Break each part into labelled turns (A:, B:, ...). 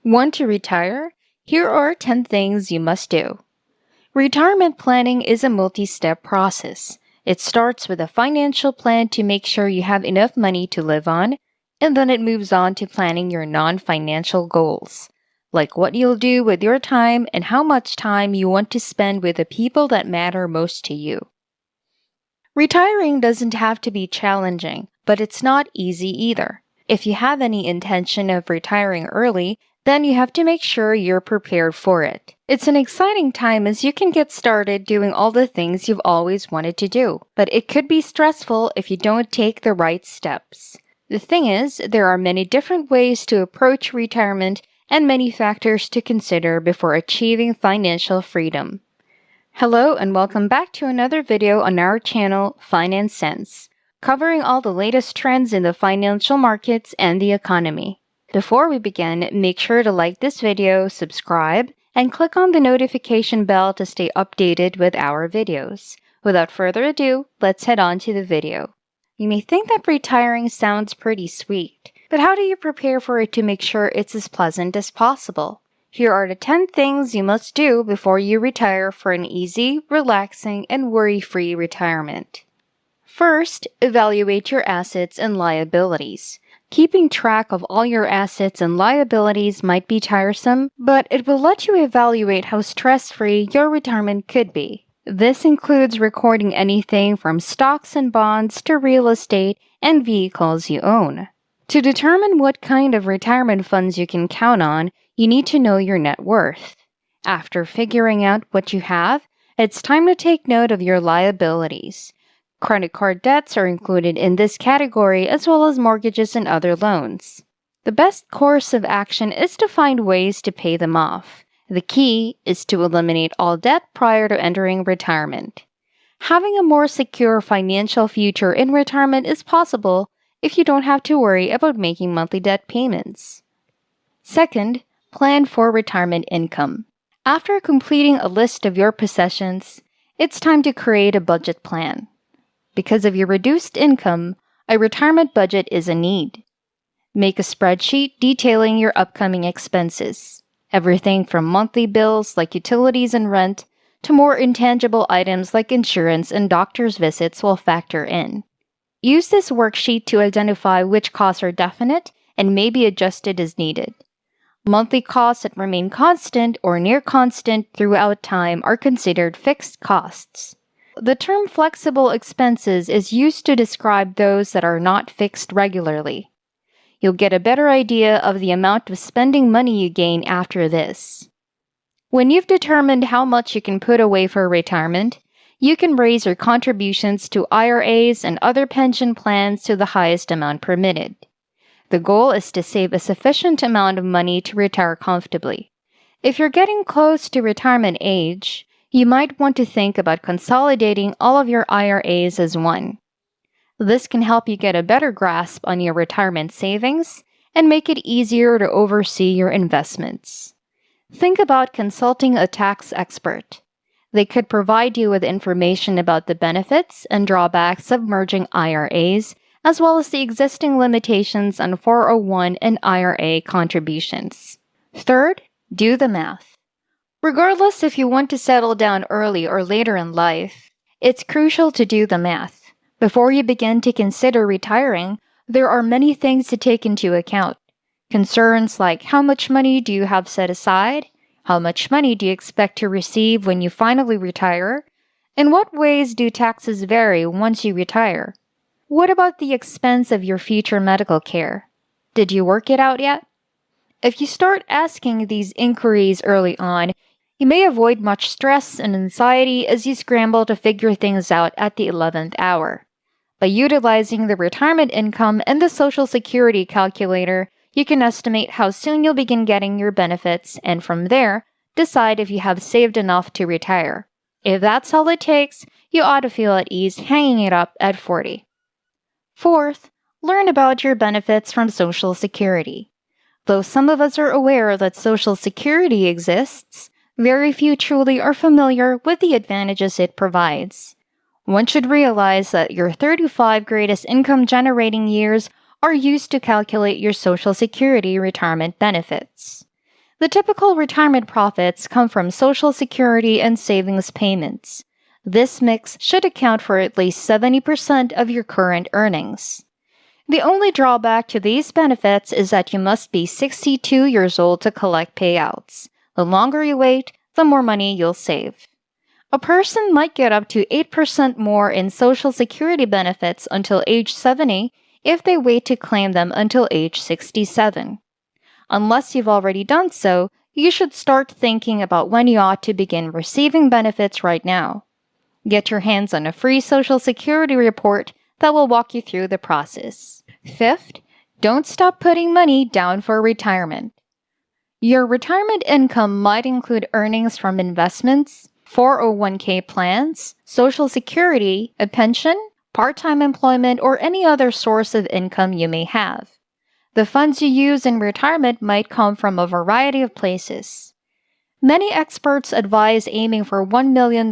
A: Want to retire? Here are 10 things you must do. Retirement planning is a multi-step process. It starts with a financial plan to make sure you have enough money to live on, and then it moves on to planning your non-financial goals, like what you'll do with your time and how much time you want to spend with the people that matter most to you. Retiring doesn't have to be challenging, but it's not easy either. If you have any intention of retiring early, then you have to make sure you're prepared for it. It's an exciting time as you can get started doing all the things you've always wanted to do, but it could be stressful if you don't take the right steps. The thing is, there are many different ways to approach retirement and many factors to consider before achieving financial freedom. Hello and welcome back to another video on our channel, Finance Sense, covering all the latest trends in the financial markets and the economy. Before we begin, make sure to like this video, subscribe, and click on the notification bell to stay updated with our videos. Without further ado, let's head on to the video. You may think that retiring sounds pretty sweet, but how do you prepare for it to make sure it's as pleasant as possible? Here are the 10 things you must do before you retire for an easy, relaxing, and worry-free retirement. First, evaluate your assets and liabilities. Keeping track of all your assets and liabilities might be tiresome, but it will let you evaluate how stress-free your retirement could be. This includes recording anything from stocks and bonds to real estate and vehicles you own. To determine what kind of retirement funds you can count on, you need to know your net worth. After figuring out what you have, it's time to take note of your liabilities. Credit card debts are included in this category as well as mortgages and other loans. The best course of action is to find ways to pay them off. The key is to eliminate all debt prior to entering retirement. Having a more secure financial future in retirement is possible if you don't have to worry about making monthly debt payments. Second, plan for retirement income. After completing a list of your possessions, it's time to create a budget plan. Because of your reduced income, a retirement budget is a need. Make a spreadsheet detailing your upcoming expenses. Everything from monthly bills like utilities and rent to more intangible items like insurance and doctor's visits will factor in. Use this worksheet to identify which costs are definite and may be adjusted as needed. Monthly costs that remain constant or near constant throughout time are considered fixed costs. The term flexible expenses is used to describe those that are not fixed regularly. You'll get a better idea of the amount of spending money you gain after this. When you've determined how much you can put away for retirement, you can raise your contributions to IRAs and other pension plans to the highest amount permitted. The goal is to save a sufficient amount of money to retire comfortably. If you're getting close to retirement age, you might want to think about consolidating all of your IRAs as one. This can help you get a better grasp on your retirement savings and make it easier to oversee your investments. Think about consulting a tax expert. They could provide you with information about the benefits and drawbacks of merging IRAs, as well as the existing limitations on 401 and IRA contributions. Third, do the math. Regardless if you want to settle down early or later in life, it's crucial to do the math. Before you begin to consider retiring, there are many things to take into account. Concerns like how much money do you have set aside? How much money do you expect to receive when you finally retire? In what ways do taxes vary once you retire? What about the expense of your future medical care? Did you work it out yet? If you start asking these inquiries early on, you may avoid much stress and anxiety as you scramble to figure things out at the 11th hour. By utilizing the retirement income and the Social Security calculator, you can estimate how soon you'll begin getting your benefits and from there, decide if you have saved enough to retire. If that's all it takes, you ought to feel at ease hanging it up at 40. Fourth, learn about your benefits from Social Security. Though some of us are aware that Social Security exists, very few truly are familiar with the advantages it provides. One should realize that your 35 greatest income-generating years are used to calculate your Social Security retirement benefits. The typical retirement profits come from Social Security and savings payments. This mix should account for at least 70% of your current earnings. The only drawback to these benefits is that you must be 62 years old to collect payouts. The longer you wait, the more money you'll save. A person might get up to 8% more in Social Security benefits until age 70 if they wait to claim them until age 67. Unless you've already done so, you should start thinking about when you ought to begin receiving benefits right now. Get your hands on a free Social Security report that will walk you through the process. Fifth, don't stop putting money down for retirement. Your retirement income might include earnings from investments, 401k plans, Social Security, a pension, part-time employment, or any other source of income you may have. The funds you use in retirement might come from a variety of places. Many experts advise aiming for $1 million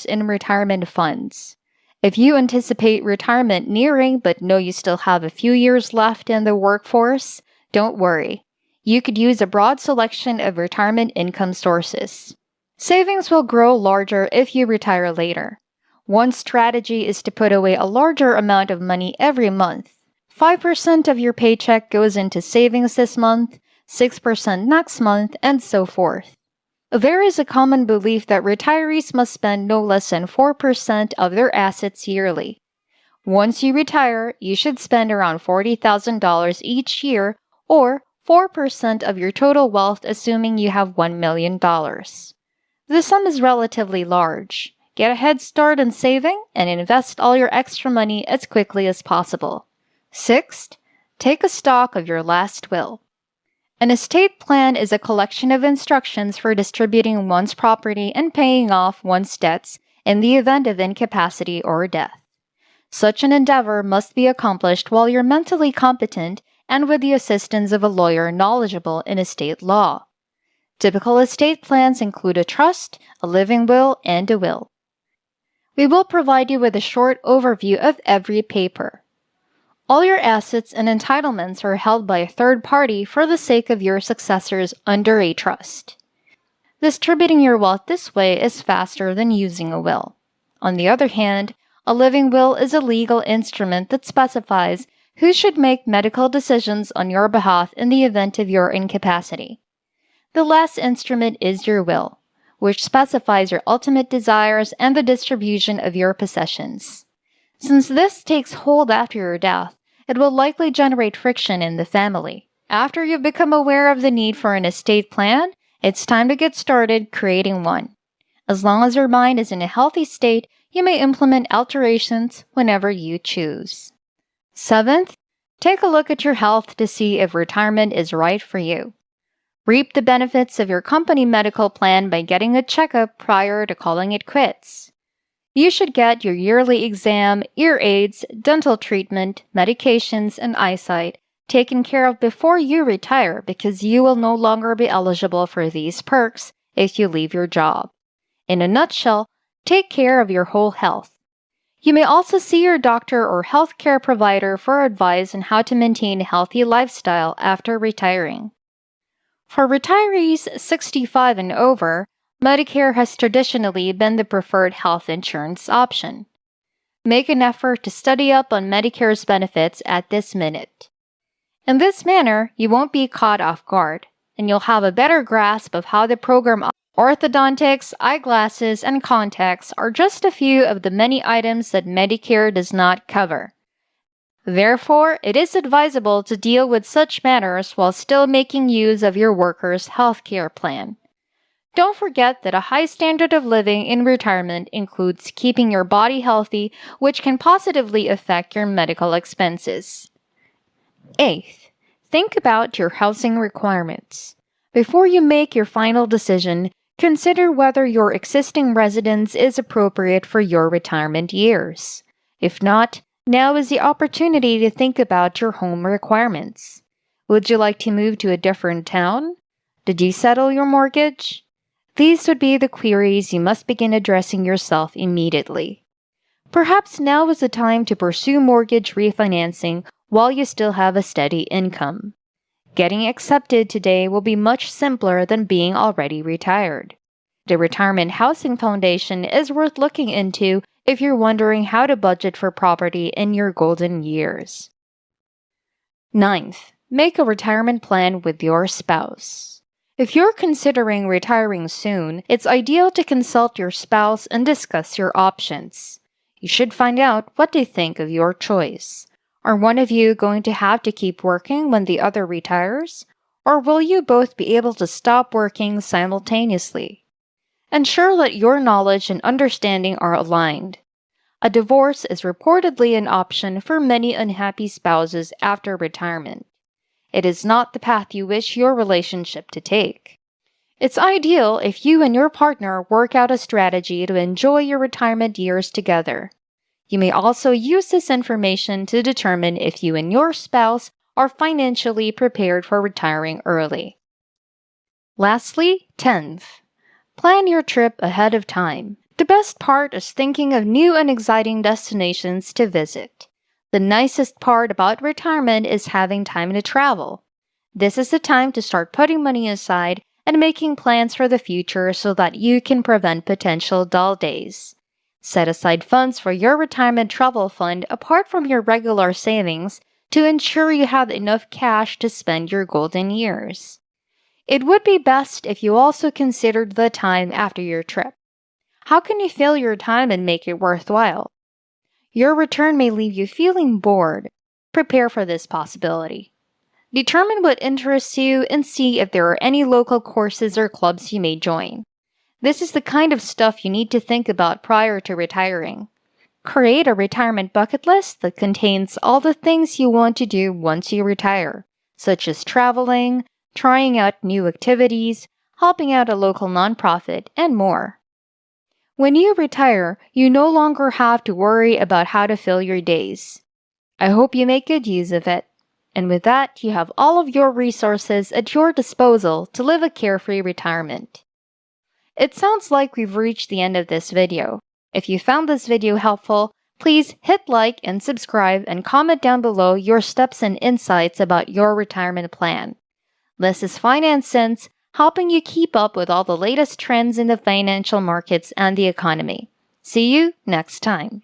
A: in retirement funds. If you anticipate retirement nearing but know you still have a few years left in the workforce, don't worry. You could use a broad selection of retirement income sources. Savings will grow larger if you retire later. One strategy is to put away a larger amount of money every month. 5% of your paycheck goes into savings this month, 6% next month, and so forth. There is a common belief that retirees must spend no less than 4% of their assets yearly. Once you retire, you should spend around $40,000 each year, or 4% of your total wealth, assuming you have $1 million. The sum is relatively large. Get a head start in saving and invest all your extra money as quickly as possible. Sixth, take a stock of your last will. An estate plan is a collection of instructions for distributing one's property and paying off one's debts in the event of incapacity or death. Such an endeavor must be accomplished while you're mentally competent and with the assistance of a lawyer knowledgeable in estate law. Typical estate plans include a trust, a living will, and a will. We will provide you with a short overview of every paper. All your assets and entitlements are held by a third party for the sake of your successors under a trust. Distributing your wealth this way is faster than using a will. On the other hand, a living will is a legal instrument that specifies who should make medical decisions on your behalf in the event of your incapacity. The last instrument is your will, which specifies your ultimate desires and the distribution of your possessions. Since this takes hold after your death, it will likely generate friction in the family. After you've become aware of the need for an estate plan, it's time to get started creating one. As long as your mind is in a healthy state, you may implement alterations whenever you choose. Seventh, take a look at your health to see if retirement is right for you. Reap the benefits of your company medical plan by getting a checkup prior to calling it quits. You should get your yearly exam, ear aids, dental treatment, medications, and eyesight taken care of before you retire because you will no longer be eligible for these perks if you leave your job. In a nutshell, take care of your whole health. You may also see your doctor or healthcare provider for advice on how to maintain a healthy lifestyle after retiring. For retirees 65 and over, Medicare has traditionally been the preferred health insurance option. Make an effort to study up on Medicare's benefits at this minute. In this manner, you won't be caught off guard, and you'll have a better grasp of how the program orthodontics, eyeglasses, and contacts are just a few of the many items that Medicare does not cover. Therefore, it is advisable to deal with such matters while still making use of your worker's health care plan. Don't forget that a high standard of living in retirement includes keeping your body healthy, which can positively affect your medical expenses. Eighth, think about your housing requirements. Before you make your final decision, consider whether your existing residence is appropriate for your retirement years. If not, now is the opportunity to think about your home requirements. Would you like to move to a different town? Did you settle your mortgage? These would be the queries you must begin addressing yourself immediately. Perhaps now is the time to pursue mortgage refinancing while you still have a steady income. Getting accepted today will be much simpler than being already retired. The Retirement Housing Foundation is worth looking into if you're wondering how to budget for property in your golden years. Ninth, make a retirement plan with your spouse. If you're considering retiring soon, it's ideal to consult your spouse and discuss your options. You should find out what they think of your choice. Are one of you going to have to keep working when the other retires? Or will you both be able to stop working simultaneously? Ensure that your knowledge and understanding are aligned. A divorce is reportedly an option for many unhappy spouses after retirement. It is not the path you wish your relationship to take. It's ideal if you and your partner work out a strategy to enjoy your retirement years together. You may also use this information to determine if you and your spouse are financially prepared for retiring early. Lastly, 10th, plan your trip ahead of time. The best part is thinking of new and exciting destinations to visit. The nicest part about retirement is having time to travel. This is the time to start putting money aside and making plans for the future so that you can prevent potential dull days. Set aside funds for your retirement travel fund apart from your regular savings to ensure you have enough cash to spend your golden years. It would be best if you also considered the time after your trip. How can you fill your time and make it worthwhile? Your return may leave you feeling bored. Prepare for this possibility. Determine what interests you and see if there are any local courses or clubs you may join. This is the kind of stuff you need to think about prior to retiring. Create a retirement bucket list that contains all the things you want to do once you retire, such as traveling, trying out new activities, helping out a local nonprofit, and more. When you retire, you no longer have to worry about how to fill your days. I hope you make good use of it. And with that, you have all of your resources at your disposal to live a carefree retirement. It sounds like we've reached the end of this video. If you found this video helpful, please hit like and subscribe and comment down below your steps and insights about your retirement plan. This is Finance Sense, helping you keep up with all the latest trends in the financial markets and the economy. See you next time.